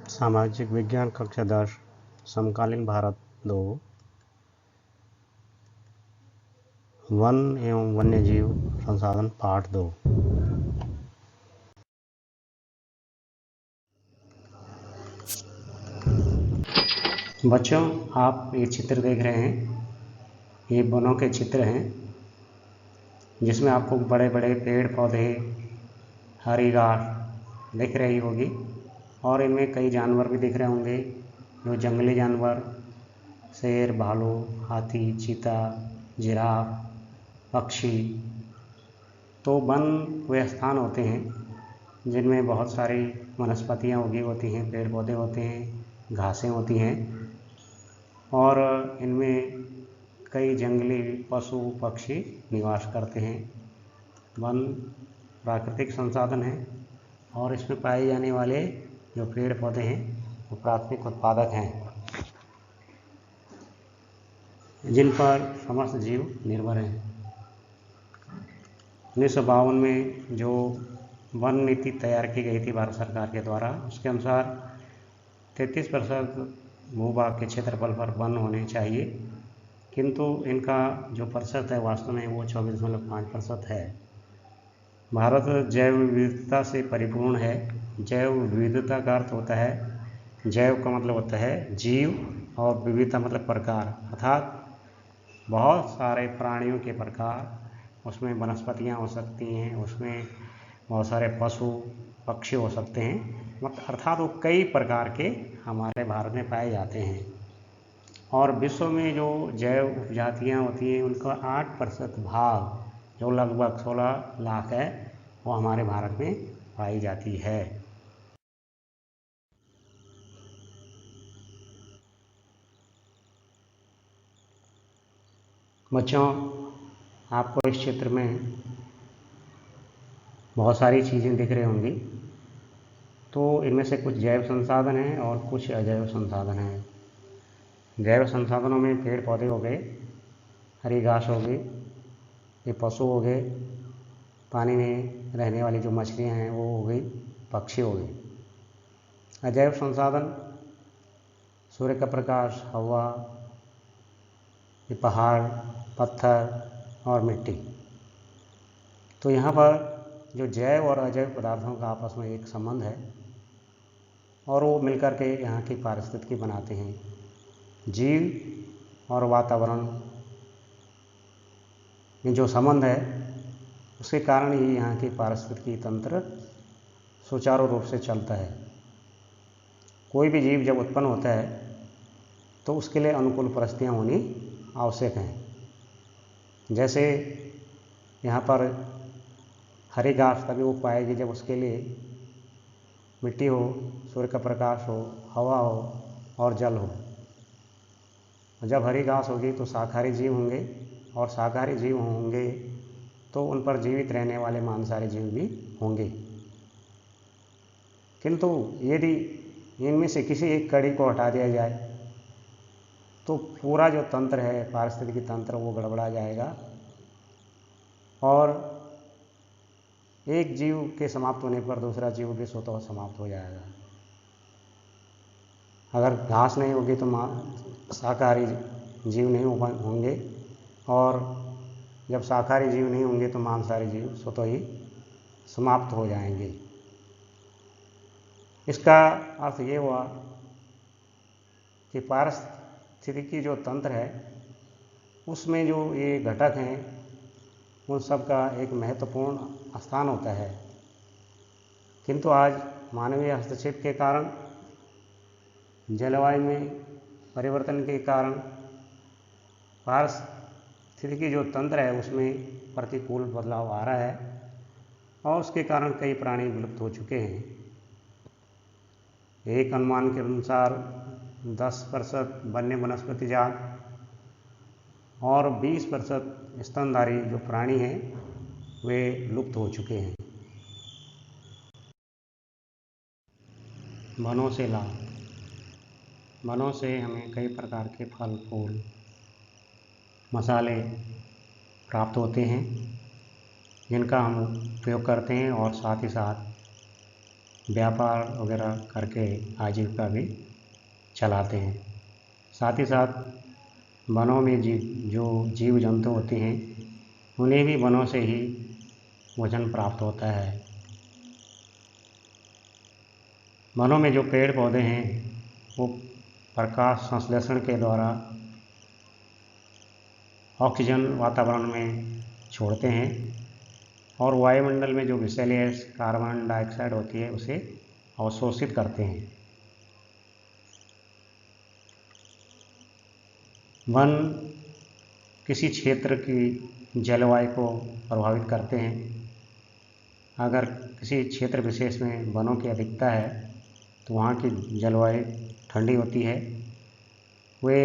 सामाजिक विज्ञान कक्षा 10 समकालीन भारत 2 वन एवं वन्यजीव संसाधन पाठ 2। बच्चों, आप ये चित्र देख रहे हैं, ये वनों के चित्र हैं जिसमें आपको बड़े बड़े पेड़ पौधे, हरी घास दिख रही होगी और इनमें कई जानवर भी दिख रहे होंगे, जो जंगली जानवर शेर, भालू, हाथी, चीता, जिराफ, पक्षी। तो वन वे स्थान होते हैं जिनमें बहुत सारी वनस्पतियाँ उगी होती हैं, पेड़ पौधे होते हैं, घासें होती हैं और इनमें कई जंगली पशु पक्षी निवास करते हैं। वन प्राकृतिक संसाधन है और इसमें पाए जाने वाले जो पेड़ पौधे हैं वो प्राथमिक उत्पादक हैं जिन पर समस्त जीव निर्भर हैं। 1952 में जो वन नीति तैयार की गई थी भारत सरकार के द्वारा, उसके अनुसार 33% भूभाग के क्षेत्रफल पर वन होने चाहिए, किंतु इनका जो प्रतिशत है वास्तव में वो 24.5% है। भारत जैव विविधता से परिपूर्ण है। जैव विविधता का अर्थ होता है, जैव का मतलब होता है जीव और विविधता मतलब प्रकार, अर्थात बहुत सारे प्राणियों के प्रकार, उसमें वनस्पतियाँ हो सकती हैं, उसमें बहुत सारे पशु पक्षी हो सकते हैं, मतलब अर्थात वो कई प्रकार के हमारे भारत में पाए जाते हैं। और विश्व में जो जैव उपजातियाँ होती हैं उनका 8% भाग, जो लगभग 16 लाख है, वो हमारे भारत में पाई जाती है। बच्चों, आपको इस चित्र में बहुत सारी चीज़ें दिख रही होंगी, तो इनमें से कुछ जैव संसाधन हैं और कुछ अजैव संसाधन हैं। जैव संसाधनों में पेड़ पौधे हो गए, हरी घास हो गई, ये पशु हो गए, पानी में रहने वाली जो मछलियाँ हैं वो हो गई, पक्षी हो गए। अजैव संसाधन सूर्य का प्रकाश, हवा, ये पहाड़, पत्थर और मिट्टी। तो यहाँ पर जो जैव और अजैव पदार्थों का आपस में एक संबंध है और वो मिलकर के यहाँ की पारिस्थितिकी बनाते हैं। जीव और वातावरण में जो संबंध है उसके कारण ही यहाँ की पारिस्थितिकी तंत्र सुचारू रूप से चलता है। कोई भी जीव जब उत्पन्न होता है तो उसके लिए अनुकूल परिस्थितियाँ होनी आवश्यक हैं। जैसे यहाँ पर हरी घास तभी वो पाएगी जब उसके लिए मिट्टी हो, सूर्य का प्रकाश हो, हवा हो और जल हो। जब हरी घास होगी तो शाकाहारी जीव होंगे और शाकाहारी जीव होंगे तो उन पर जीवित रहने वाले मांसाहारी जीव भी होंगे। किंतु यदि इनमें से किसी एक कड़ी को हटा दिया जाए तो पूरा जो तंत्र है, पारिस्थितिकी तंत्र, वो गड़बड़ा जाएगा और एक जीव के समाप्त होने पर दूसरा जीव भी स्वतः समाप्त हो जाएगा। अगर घास नहीं होगी तो शाकाहारी जीव नहीं होंगे और जब शाकाहारी जीव नहीं होंगे तो मांसाहारी जीव स्वतः ही समाप्त हो जाएंगे। इसका अर्थ ये हुआ कि पारिस्थितिकी जो तंत्र है उसमें जो ये घटक हैं उन सब का एक महत्वपूर्ण स्थान होता है, किंतु आज मानवीय हस्तक्षेप के कारण, जलवायु में परिवर्तन के कारण पारिस्थितिकी जो तंत्र है उसमें प्रतिकूल बदलाव आ रहा है और उसके कारण कई प्राणी विलुप्त हो चुके हैं। एक अनुमान के अनुसार 10% वन्य वनस्पति जात और 20% स्तनधारी जो प्राणी हैं वे लुप्त हो चुके हैं। वनों से लाभ। वनों से हमें कई प्रकार के फल फूल मसाले प्राप्त होते हैं जिनका हम उपयोग करते हैं और साथ ही साथ व्यापार वगैरह करके आजीविका भी चलाते हैं। साथ ही साथ वनों में जो जीव जंतु होते हैं उन्हें भी वनों से ही भोजन प्राप्त होता है। वनों में जो पेड़ पौधे हैं वो प्रकाश संश्लेषण के द्वारा ऑक्सीजन वातावरण में छोड़ते हैं और वायुमंडल में जो विषैले गैस कार्बन डाइऑक्साइड होती है उसे अवशोषित करते हैं। वन किसी क्षेत्र की जलवायु को प्रभावित करते हैं। अगर किसी क्षेत्र विशेष में वनों की अधिकता है तो वहाँ की जलवायु ठंडी होती है। वे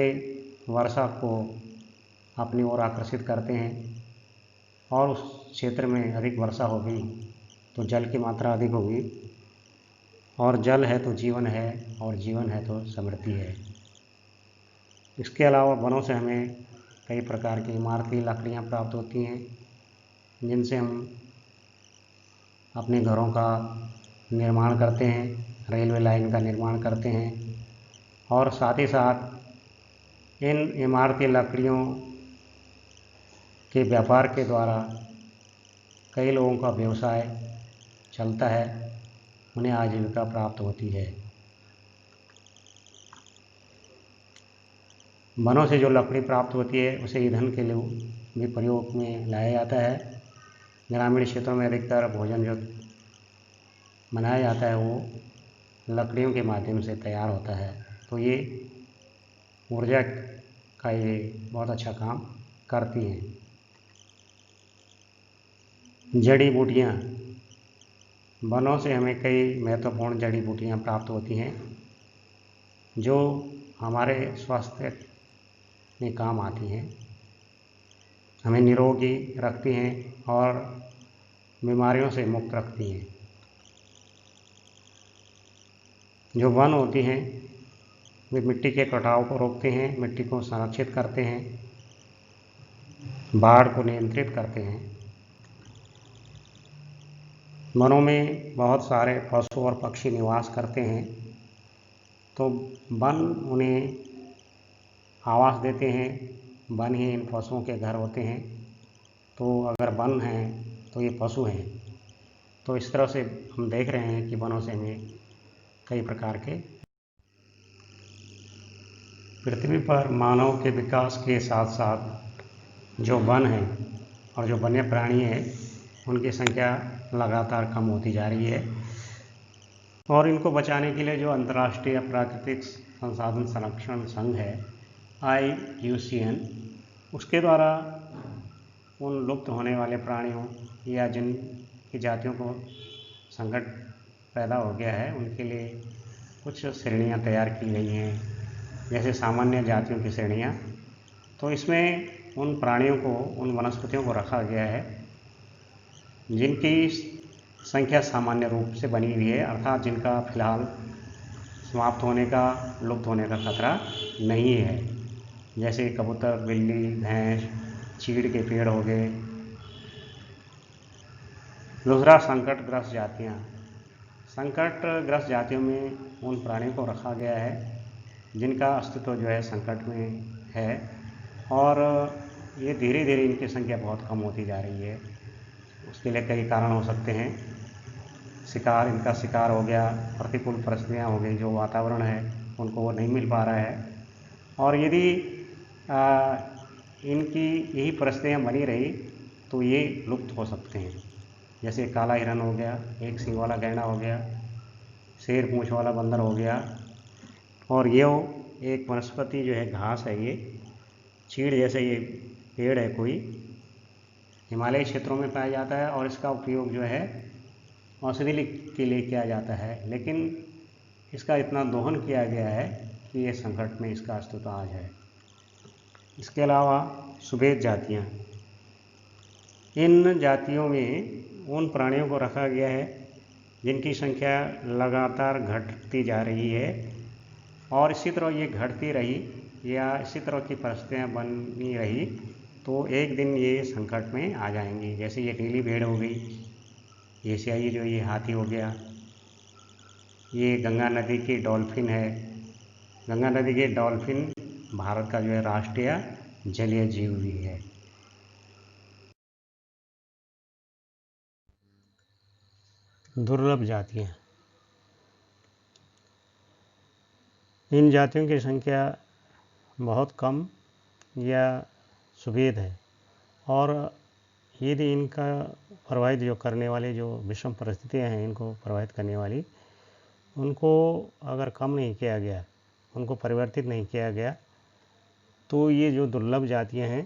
वर्षा को अपनी ओर आकर्षित करते हैं और उस क्षेत्र में अधिक वर्षा होगी तो जल की मात्रा अधिक होगी और जल है तो जीवन है और जीवन है तो समृद्धि है। इसके अलावा वनों से हमें कई प्रकार की इमारती लकड़ियाँ प्राप्त होती हैं जिनसे हम अपने घरों का निर्माण करते हैं, रेलवे लाइन का निर्माण करते हैं और साथ ही साथ इन इमारती लकड़ियों के व्यापार के द्वारा कई लोगों का व्यवसाय चलता है, उन्हें आजीविका प्राप्त होती है। वनों से जो लकड़ी प्राप्त होती है उसे ईंधन के लिए भी प्रयोग में लाया जाता है। ग्रामीण क्षेत्रों में अधिकतर भोजन जो बनाया जाता है वो लकड़ियों के माध्यम से तैयार होता है, तो ये ऊर्जा का ये बहुत अच्छा काम करती हैं। जड़ी बूटियाँ, वनों से हमें कई महत्वपूर्ण जड़ी बूटियाँ प्राप्त होती हैं जो हमारे स्वास्थ्य में काम आती हैं, हमें निरोगी रखती हैं और बीमारियों से मुक्त रखती हैं। जो वन होती हैं वे मिट्टी के कटाव को रोकते हैं, मिट्टी को संरक्षित करते हैं, बाढ़ को नियंत्रित करते हैं। वनों में बहुत सारे पशु और पक्षी निवास करते हैं, तो वन उन्हें आवास देते हैं। वन ही इन पशुओं के घर होते हैं, तो अगर वन हैं तो ये पशु हैं। तो इस तरह से हम देख रहे हैं कि वनों से हमें कई प्रकार के पृथ्वी पर मानव के विकास के साथ साथ जो वन हैं और जो वन्य प्राणी हैं उनकी संख्या लगातार कम होती जा रही है और इनको बचाने के लिए जो अंतर्राष्ट्रीय प्राकृतिक संसाधन संरक्षण संघ है IUCN, उसके द्वारा उन लुप्त होने वाले प्राणियों या जिन की जातियों को संकट पैदा हो गया है उनके लिए कुछ श्रेणियां तैयार की गई हैं, जैसे सामान्य जातियों की श्रेणियां। तो इसमें उन प्राणियों को, उन वनस्पतियों को रखा गया है जिनकी संख्या सामान्य रूप से बनी हुई है, अर्थात जिनका फिलहाल समाप्त होने का, लुप्त होने का खतरा नहीं है, जैसे कबूतर, बिल्ली, भैंस, चीड़ के पेड़ हो गए। दूसरा, संकटग्रस्त जातियाँ। संकटग्रस्त जातियों में उन प्राणियों को रखा गया है जिनका अस्तित्व जो है संकट में है और ये धीरे धीरे इनकी संख्या बहुत कम होती जा रही है। उसके लिए कई कारण हो सकते हैं। इनका शिकार हो गया, प्रतिकूल परिस्थितियाँ हो गई, जो वातावरण है उनको वो नहीं मिल पा रहा है और यदि इनकी यही परिस्थितियाँ बनी रही तो ये लुप्त हो सकते हैं। जैसे काला हिरन हो गया, एक सींग वाला गैंडा हो गया, शेर पूँछ वाला बंदर हो गया और ये एक वनस्पति जो है, घास है, ये चीड़ जैसे ये पेड़ है कोई, हिमालयी क्षेत्रों में पाया जाता है और इसका उपयोग जो है औषधि के लिए किया जाता है, लेकिन इसका इतना दोहन किया गया है कि ये संकट में इसका अस्तित्व आज है। इसके अलावा सुभेद जातियाँ, इन जातियों में उन प्राणियों को रखा गया है जिनकी संख्या लगातार घटती जा रही है और इसी तरह ये घटती रही या इसी तरह की परिस्थितियाँ बनी रही तो एक दिन ये संकट में आ जाएंगी। जैसे ये नीली भेड़ हो गई, एशियाई जो ये हाथी हो गया, ये गंगा नदी की डॉल्फिन है। गंगा नदी के डॉल्फिन भारत का जो है राष्ट्रीय जलीय जीव भी है। दुर्लभ जातियाँ, इन जातियों की संख्या बहुत कम या सुभेद है, और यदि इनका प्रभावित जो करने वाले जो विषम परिस्थितियाँ हैं, इनको प्रभावित करने वाली, उनको अगर कम नहीं किया गया, उनको परिवर्तित नहीं किया गया, तो ये जो दुर्लभ जातियाँ हैं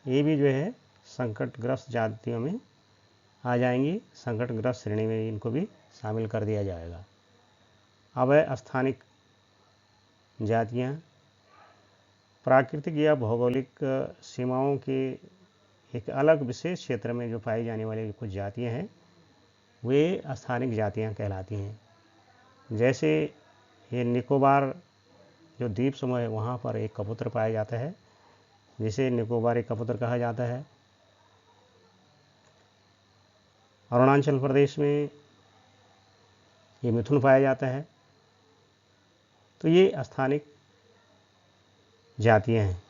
ये भी जो है संकटग्रस्त जातियों में आ जाएंगी, संकटग्रस्त श्रेणी में इनको भी शामिल कर दिया जाएगा। अब है स्थानिक जातियाँ। प्राकृतिक या भौगोलिक सीमाओं के एक अलग विशेष क्षेत्र में जो पाई जाने वाली कुछ जातियाँ हैं वे स्थानिक जातियाँ कहलाती हैं। जैसे ये निकोबार जो द्वीप समूह है वहाँ पर एक कबूतर पाया जाता है जिसे निकोबारी कबूतर कहा जाता है। अरुणाचल प्रदेश में ये मिथुन पाया जाता है। तो ये स्थानिक जातियाँ हैं।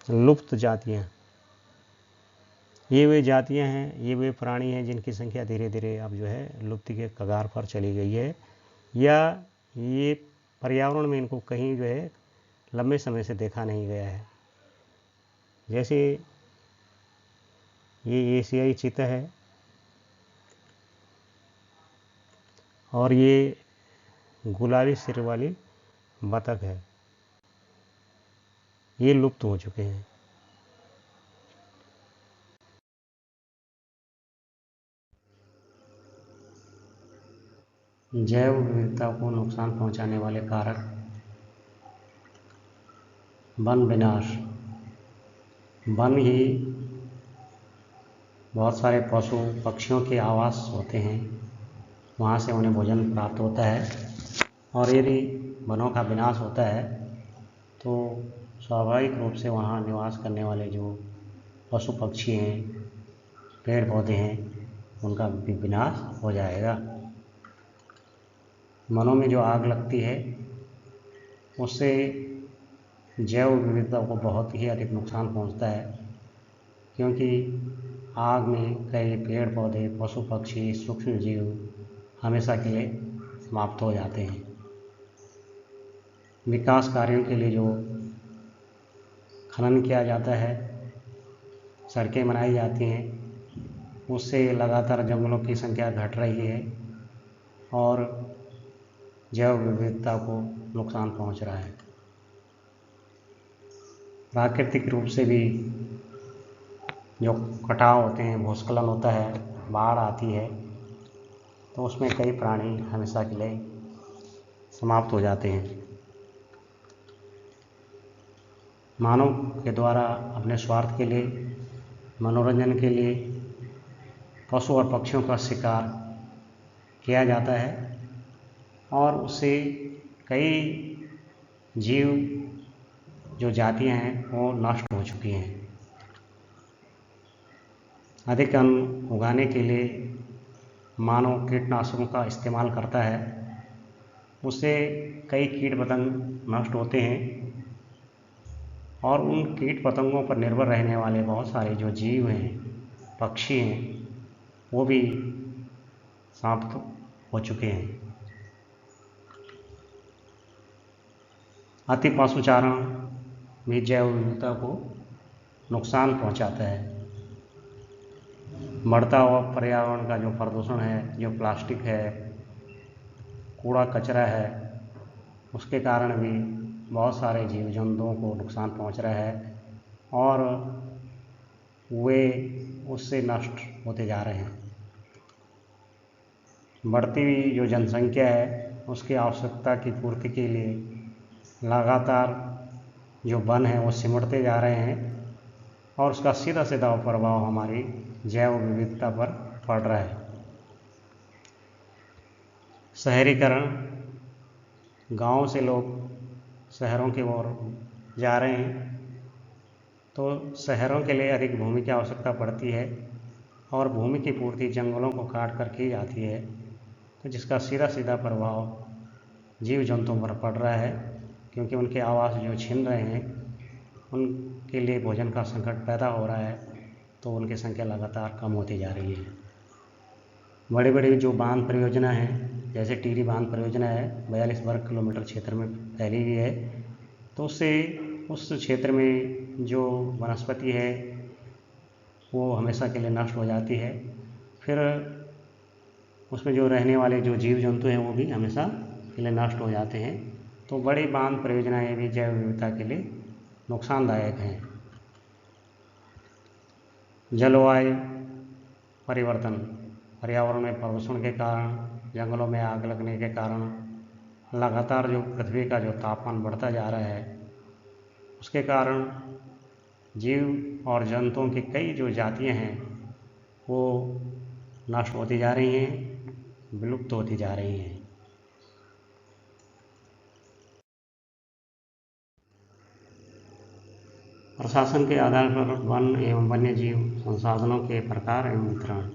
लुप्त जातियाँ, ये वे जातियाँ हैं, ये वे प्राणी हैं जिनकी संख्या धीरे धीरे अब जो है लुप्ति के कगार पर चली गई है, या ये पर्यावरण में इनको कहीं जो है लंबे समय से देखा नहीं गया है। जैसे ये एशियाई चीता है और ये गुलाबी सिर वाली बतख है, ये लुप्त हो चुके हैं। जैव विविधता को नुकसान पहुंचाने वाले कारक: वन विनाश। वन ही बहुत सारे पशु पक्षियों के आवास होते हैं, वहाँ से उन्हें भोजन प्राप्त होता है, और यदि वनों का विनाश होता है तो स्वाभाविक रूप से वहाँ निवास करने वाले जो पशु पक्षी हैं, पेड़ पौधे हैं, उनका भी विनाश हो जाएगा। वनों में जो आग लगती है उससे जैव विविधता को बहुत ही अधिक नुकसान पहुंचता है, क्योंकि आग में कई पेड़ पौधे, पशु पक्षी, सूक्ष्म जीव हमेशा के लिए समाप्त हो जाते हैं। विकास कार्यों के लिए जो खनन किया जाता है, सड़कें बनाई जाती हैं, उससे लगातार जंगलों की संख्या घट रही है और जैव विविधता को नुकसान पहुंच रहा है। प्राकृतिक रूप से भी जो कटाव होते हैं, भूस्खलन होता है, बाढ़ आती है, तो उसमें कई प्राणी हमेशा के लिए समाप्त हो जाते हैं। मानव के द्वारा अपने स्वार्थ के लिए, मनोरंजन के लिए पशु और पक्षियों का शिकार किया जाता है और उससे कई जीव जो जातियां हैं वो नष्ट हो चुकी हैं। अधिक अन्न उगाने के लिए मानव कीटनाशकों का इस्तेमाल करता है, उससे कई कीट पतंग नष्ट होते हैं और उन कीट पतंगों पर निर्भर रहने वाले बहुत सारे जो जीव हैं, पक्षी हैं, वो भी समाप्त हो चुके हैं। अति पशुचारण भी जैव विविधता को नुकसान पहुंचाता है। बढ़ता हुआ पर्यावरण का जो प्रदूषण है, जो प्लास्टिक है, कूड़ा कचरा है, उसके कारण भी बहुत सारे जीव जंतुओं को नुकसान पहुंच रहा है और वे उससे नष्ट होते जा रहे हैं। बढ़ती हुई जो जनसंख्या है उसकी आवश्यकता की पूर्ति के लिए लगातार जो वन है वो सिमटते जा रहे हैं और उसका सीधा सीधा प्रभाव हमारी जैव विविधता पर पड़ रहा है। शहरीकरण, गाँव से लोग शहरों की ओर जा रहे हैं, तो शहरों के लिए अधिक भूमि की आवश्यकता पड़ती है और भूमि की पूर्ति जंगलों को काट कर की जाती है, तो जिसका सीधा सीधा प्रभाव जीव जंतुओं पर पड़ रहा है, क्योंकि उनके आवास जो छीन रहे हैं, उनके लिए भोजन का संकट पैदा हो रहा है, तो उनकी संख्या लगातार कम होती जा रही है। बड़े बड़े जो बांध परियोजना हैं, जैसे टिहरी बांध परियोजना है, 42 वर्ग किलोमीटर क्षेत्र में फैली हुई है, तो उससे उस क्षेत्र में जो वनस्पति है वो हमेशा के लिए नष्ट हो जाती है। फिर उसमें जो रहने वाले जो जीव जंतु हैं वो भी हमेशा के लिए नष्ट हो जाते हैं। तो बड़ी बांध परियोजनाएँ भी जैव विविधता के लिए नुकसानदायक हैं। जलवायु परिवर्तन, पर्यावरण में प्रदूषण के कारण, जंगलों में आग लगने के कारण लगातार जो पृथ्वी का जो तापमान बढ़ता जा रहा है, उसके कारण जीव और जंतुओं की कई जो जातियां हैं वो नष्ट होती जा रही हैं, विलुप्त होती जा रही हैं। प्रशासन के आधार पर वन एवं वन्य जीव संसाधनों के प्रकार एवं वितरण।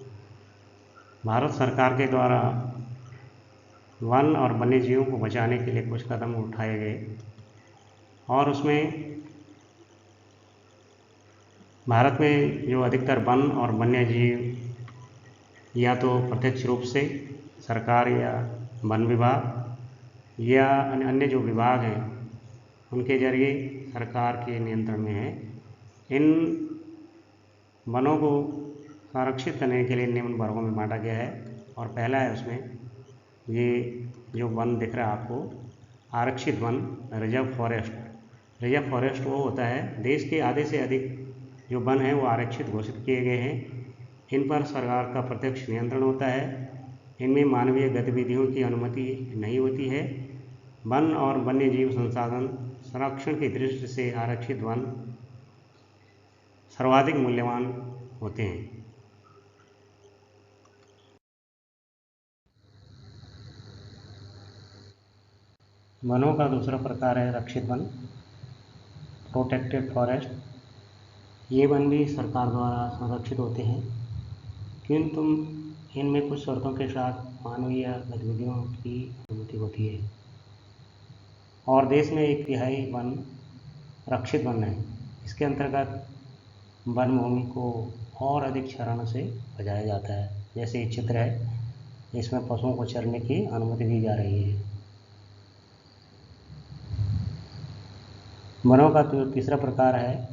भारत सरकार के द्वारा वन और वन्य जीवों को बचाने के लिए कुछ कदम उठाए गए, और उसमें भारत में जो अधिकतर वन और वन्य जीव या तो प्रत्यक्ष रूप से सरकार या वन विभाग या अन्य जो विभाग हैं उनके जरिए सरकार के नियंत्रण में है। इन वनों को संरक्षित करने के लिए निम्न वर्गों में बांटा गया है, और पहला है उसमें ये जो वन दिख रहा है आपको, आरक्षित one, reserve forest. Reserve forest वो होता है, देश के आधे से अधिक जो वन हैं वो आरक्षित घोषित किए गए हैं। इन पर सरकार का प्रत्यक्ष नियंत्रण होता है। इनमें मानवीय गतिविधियों की अनुमति नहीं होती है। वन और वन्य जीव संसाधन संरक्षण की दृष्टि से आरक्षित वन सर्वाधिक मूल्यवान होते हैं। वनों का दूसरा प्रकार है रक्षित वन, प्रोटेक्टेड फॉरेस्ट। ये वन भी सरकार द्वारा संरक्षित होते हैं, किंतु इनमें कुछ शर्तों के साथ मानवीय गतिविधियों की अनुमति होती है। और देश में 1/3 वन रक्षित वन है। इसके अंतर्गत वन भूमि को और अधिक क्षरण से बचाया जाता है। जैसे ये चित्र है, इसमें पशुओं को चरने की अनुमति दी जा रही है। वनों का जो तीसरा प्रकार है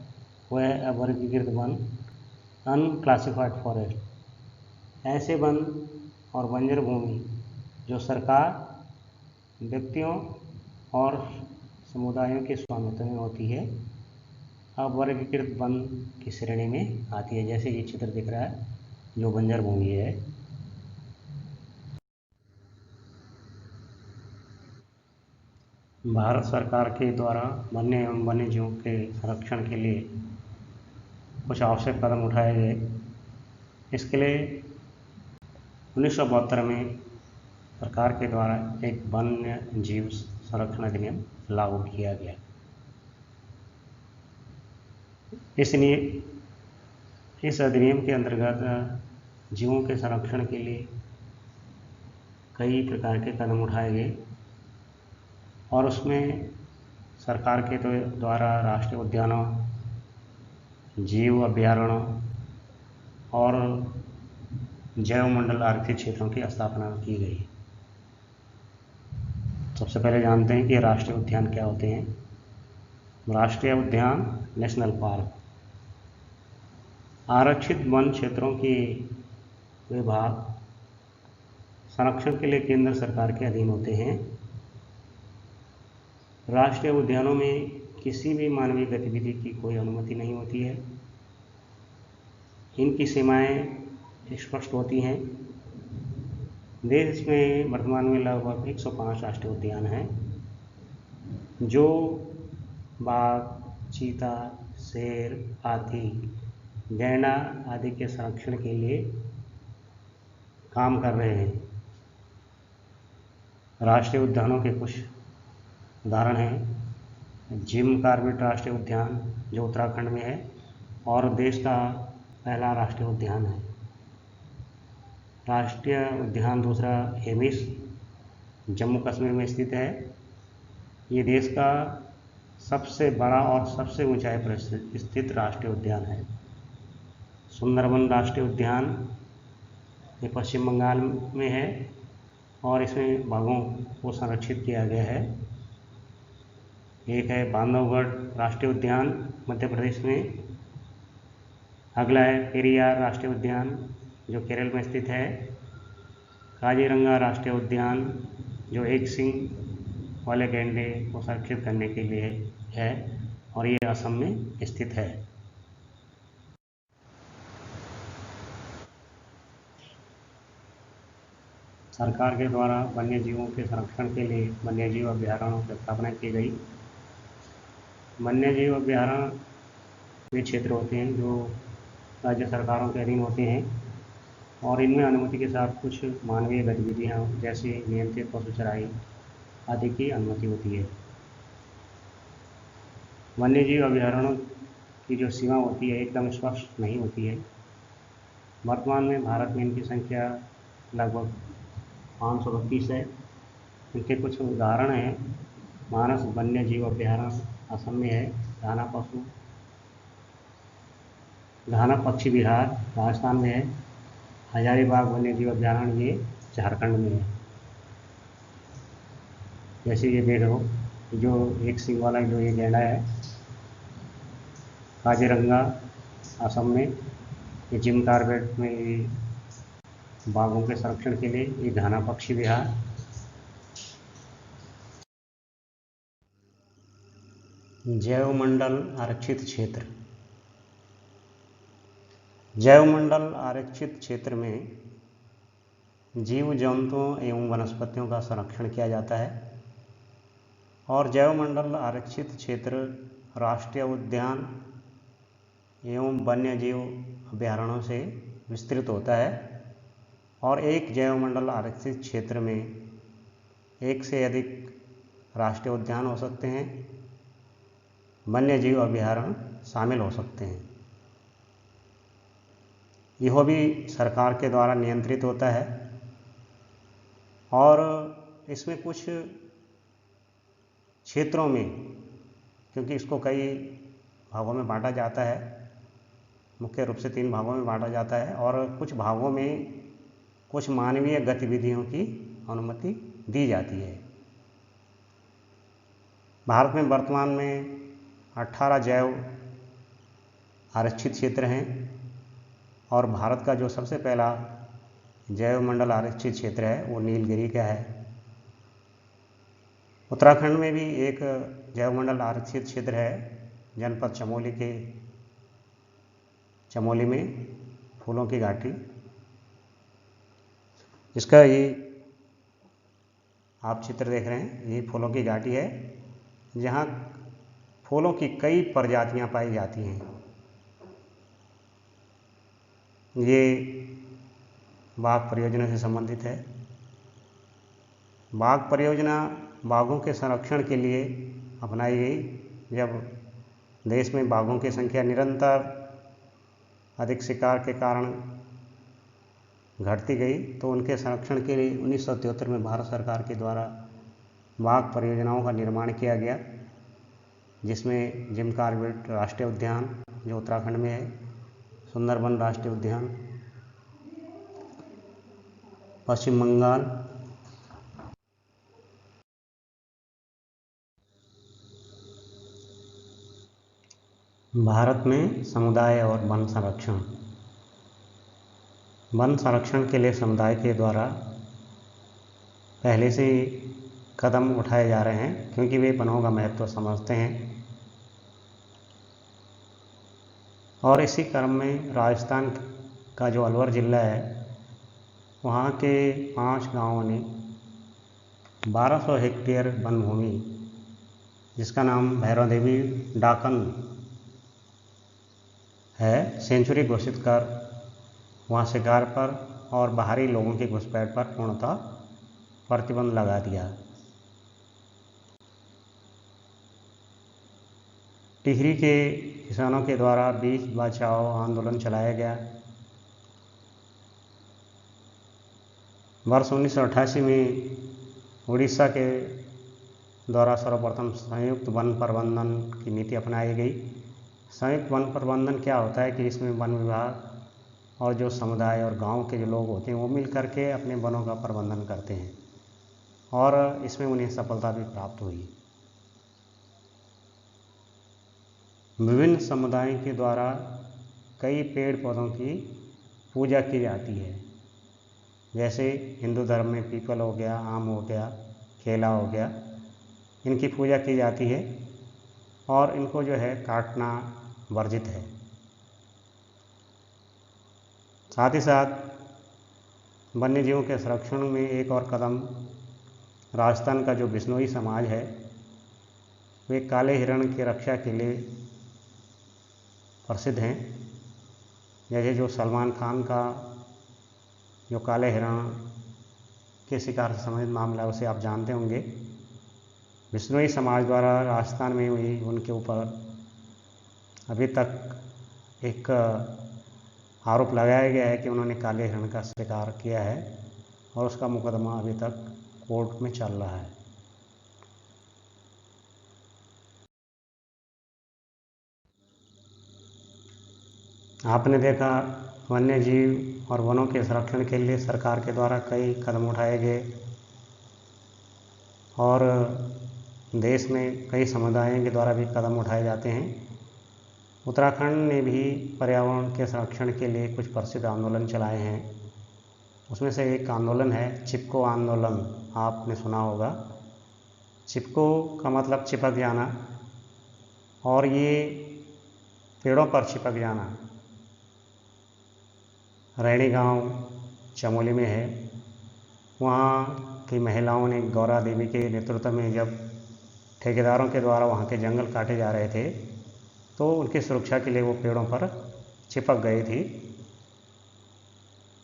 वह है अवर्गीकृत वन, अनक्लासिफाइड फॉरेस्ट। ऐसे वन और बंजर भूमि जो सरकार, व्यक्तियों और समुदायों के स्वामित्व में होती है, अवर्गीकृत वन की श्रेणी में आती है। जैसे ये चित्र दिख रहा है जो बंजर भूमि है। भारत सरकार के द्वारा वन्य एवं वन्य जीवों के संरक्षण के लिए कुछ आवश्यक कदम उठाए गए। इसके लिए 1972 में सरकार के द्वारा एक वन्य जीव संरक्षण अधिनियम लागू किया गया। इसलिए इस अधिनियम के अंतर्गत जीवों के संरक्षण के लिए कई प्रकार के कदम उठाए गए, और उसमें सरकार के द्वारा राष्ट्रीय उद्यानों, जीव अभयारण्यों और जैव मंडल आरक्षित क्षेत्रों की स्थापना की गई। सबसे पहले जानते हैं कि राष्ट्रीय उद्यान क्या होते हैं। राष्ट्रीय उद्यान, नेशनल पार्क, आरक्षित वन क्षेत्रों के विभाग संरक्षण के लिए केंद्र सरकार के अधीन होते हैं। राष्ट्रीय उद्यानों में किसी भी मानवीय गतिविधि की कोई अनुमति नहीं होती है। इनकी सीमाएं स्पष्ट होती हैं। देश में वर्तमान में लगभग 105 राष्ट्रीय उद्यान हैं, जो बाघ, चीता, शेर, हाथी, गैंडा आदि के संरक्षण के लिए काम कर रहे हैं। राष्ट्रीय उद्यानों के कुछ उदाहरण हैं। जिम कॉर्बेट राष्ट्रीय उद्यान जो उत्तराखंड में है और देश का पहला राष्ट्रीय उद्यान है। राष्ट्रीय उद्यान दूसरा हेमिस जम्मू कश्मीर में स्थित है। ये देश का सबसे बड़ा और सबसे ऊंचाई पर स्थित राष्ट्रीय उद्यान है। सुंदरबन राष्ट्रीय उद्यान ये पश्चिम बंगाल में है और इसमें बाघों को संरक्षित किया गया है। एक है बांधवगढ़ राष्ट्रीय उद्यान मध्य प्रदेश में। अगला है पेरियार राष्ट्रीय उद्यान जो केरल में स्थित है। काजीरंगा राष्ट्रीय उद्यान जो एक सिंग वाले गैंडे को संरक्षित करने के लिए है और ये असम में स्थित है। सरकार के द्वारा वन्यजीवों के संरक्षण के लिए वन्यजीव अभयारण्यों की स्थापना की गई। वन्यजीव अभयारण्य वे क्षेत्र होते हैं जो राज्य सरकारों के अधीन होते हैं और इनमें अनुमति के साथ कुछ मानवीय गतिविधियाँ जैसे नियंत्रित पशु चराई आदि की अनुमति होती है। वन्यजीव अभयारण्यों की जो सीमा होती है एकदम स्पष्ट नहीं होती है। वर्तमान में भारत में इनकी संख्या लगभग 532 है। इनके कुछ उदाहरण हैं। मानस वन्य जीव अभयारण्य असम में है। घाना पक्षी विहार राजस्थान में है। हजारीबाग वन्य जीव अभयारण्य ये झारखंड में है। जैसे ये देख लो जो एक सिंग वाला जो ये गैंडा है काजीरंगा असम में। ये जिम कार्बेट में बाघों के संरक्षण के लिए ये घाना पक्षी विहार। जैवमंडल आरक्षित क्षेत्र। जैवमंडल आरक्षित क्षेत्र में जीव जंतुओं एवं वनस्पतियों का संरक्षण किया जाता है और जैवमंडल आरक्षित क्षेत्र राष्ट्रीय उद्यान एवं वन्यजीव अभयारण्यों से विस्तृत होता है और एक जैवमंडल आरक्षित क्षेत्र में एक से अधिक राष्ट्रीय उद्यान हो सकते हैं। वन्यजीव अभयारण्य शामिल हो सकते हैं। यह भी सरकार के द्वारा नियंत्रित होता है और इसमें कुछ क्षेत्रों में, क्योंकि इसको कई भागों में बांटा जाता है, मुख्य रूप से 3 भागों में बांटा जाता है और कुछ भागों में कुछ मानवीय गतिविधियों की अनुमति दी जाती है। भारत में वर्तमान में 18 जैव आरक्षित क्षेत्र हैं और भारत का जो सबसे पहला जैवमंडल आरक्षित क्षेत्र है वो नीलगिरी का है। उत्तराखंड में भी एक जैवमंडल आरक्षित क्षेत्र है जनपद चमोली के चमोली में फूलों की घाटी। इसका ये आप चित्र देख रहे हैं, ये फूलों की घाटी है जहाँ फूलों की कई प्रजातियां पाई जाती हैं। ये बाघ परियोजना से संबंधित है। बाघ परियोजना बाघों के संरक्षण के लिए अपनाई गई। जब देश में बाघों की संख्या निरंतर अधिक शिकार के कारण घटती गई तो उनके संरक्षण के लिए 1973 में भारत सरकार के द्वारा बाघ परियोजनाओं का निर्माण किया गया, जिसमें जिम कॉर्बेट राष्ट्रीय उद्यान जो उत्तराखंड में है, सुंदरबन राष्ट्रीय उद्यान पश्चिम बंगाल, भारत में समुदाय और वन संरक्षण। वन संरक्षण के लिए समुदाय के द्वारा पहले से ही कदम उठाए जा रहे हैं क्योंकि वे वनों का महत्व समझते हैं और इसी क्रम में राजस्थान का जो अलवर जिला है वहाँ के 5 गांवों ने 1200 हेक्टेयर वन भूमि जिसका नाम भैरव देवी डाकन है सेंचुरी घोषित कर वहाँ शिकार पर और बाहरी लोगों की घुसपैठ पर पूर्णतः प्रतिबंध लगा दिया। टिहरी के किसानों के द्वारा बीज बचाओ आंदोलन चलाया गया। वर्ष 1988 में उड़ीसा के द्वारा सर्वप्रथम संयुक्त वन प्रबंधन की नीति अपनाई गई। संयुक्त वन प्रबंधन क्या होता है कि इसमें वन विभाग और जो समुदाय और गांव के जो लोग होते हैं वो मिल करके अपने वनों का प्रबंधन करते हैं और इसमें उन्हें सफलता भी प्राप्त हुई। विभिन्न समुदायों के द्वारा कई पेड़ पौधों की पूजा की जाती है। जैसे हिंदू धर्म में पीपल हो गया, आम हो गया, केला हो गया, इनकी पूजा की जाती है और इनको जो है काटना वर्जित है। साथ ही साथ वन्य जीवों के संरक्षण में एक और कदम राजस्थान का जो बिश्नोई समाज है वे काले हिरण की रक्षा के लिए प्रसिद्ध हैं। जैसे जो सलमान खान का जो काले हिरण के शिकार से संबंधित मामला है उसे आप जानते होंगे। बिश्नोई समाज द्वारा राजस्थान में हुई उनके ऊपर अभी तक एक आरोप लगाया गया है कि उन्होंने काले हिरण का शिकार किया है और उसका मुकदमा अभी तक कोर्ट में चल रहा है। आपने देखा वन्य जीव और वनों के संरक्षण के लिए सरकार के द्वारा कई कदम उठाए गए और देश में कई समुदायों के द्वारा भी कदम उठाए जाते हैं। उत्तराखंड ने भी पर्यावरण के संरक्षण के लिए कुछ प्रसिद्ध आंदोलन चलाए हैं। उसमें से एक आंदोलन है चिपको आंदोलन, आपने सुना होगा। चिपको का मतलब चिपक जाना और ये पेड़ों पर चिपक जाना रैणी गांव चमोली में है। वहाँ की महिलाओं ने गौरा देवी के नेतृत्व में जब ठेकेदारों के द्वारा वहाँ के जंगल काटे जा रहे थे तो उनकी सुरक्षा के लिए वो पेड़ों पर चिपक गई थी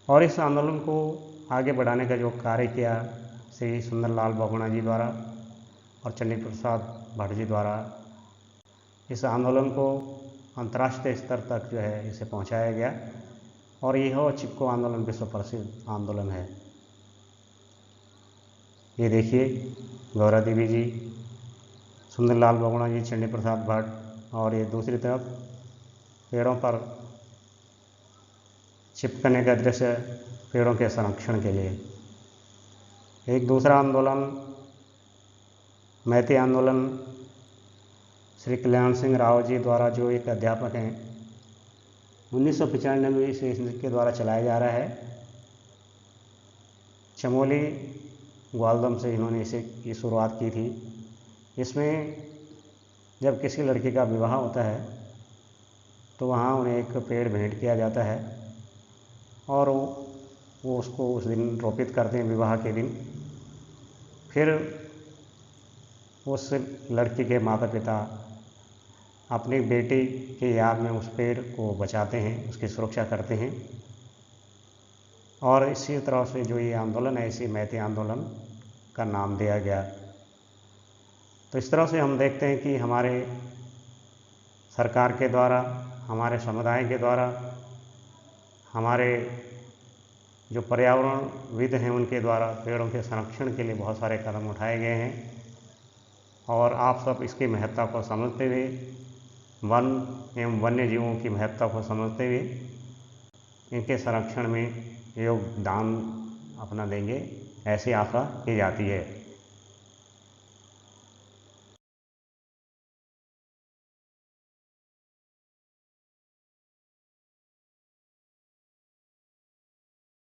और इस आंदोलन को आगे बढ़ाने का जो कार्य किया श्री सुंदरलाल बहुगुणा जी द्वारा और चंडी प्रसाद भट्ट जी द्वारा, इस आंदोलन को अंतर्राष्ट्रीय स्तर तक जो है इसे पहुंचाया गया और यह चिपको आंदोलन विश्व प्रसिद्ध आंदोलन है। ये देखिए गौरा देवी जी, सुंदरलाल बहुगुणा जी, चंडी प्रसाद भट्ट और ये दूसरी तरफ पेड़ों पर चिपकने का दृश्य पेड़ों के संरक्षण के लिए। एक दूसरा आंदोलन मैती आंदोलन श्री कल्याण सिंह राव जी द्वारा, जो एक अध्यापक हैं, 1995 से इनके द्वारा चलाया जा रहा है। चमोली ग्वालदम से इन्होंने इसे की शुरुआत की थी। इसमें जब किसी लड़की का विवाह होता है तो वहाँ उन्हें एक पेड़ भेंट किया जाता है और वो उसको उस दिन रोपित करते हैं विवाह के दिन। फिर उस लड़की के माता पिता अपनी बेटी की याद में उस पेड़ को बचाते हैं, उसकी सुरक्षा करते हैं और इसी तरह से जो ये आंदोलन है इसी मैती आंदोलन का नाम दिया गया। तो इस तरह से हम देखते हैं कि हमारे सरकार के द्वारा, हमारे समुदाय के द्वारा, हमारे जो पर्यावरणविद हैं उनके द्वारा पेड़ों के संरक्षण के लिए बहुत सारे कदम उठाए गए हैं और आप सब इसकी महत्ता को समझते हुए, वन एवं वन्य जीवों की महत्ता को समझते हुए इनके संरक्षण में योगदान अपना देंगे, ऐसी आशा की जाती है।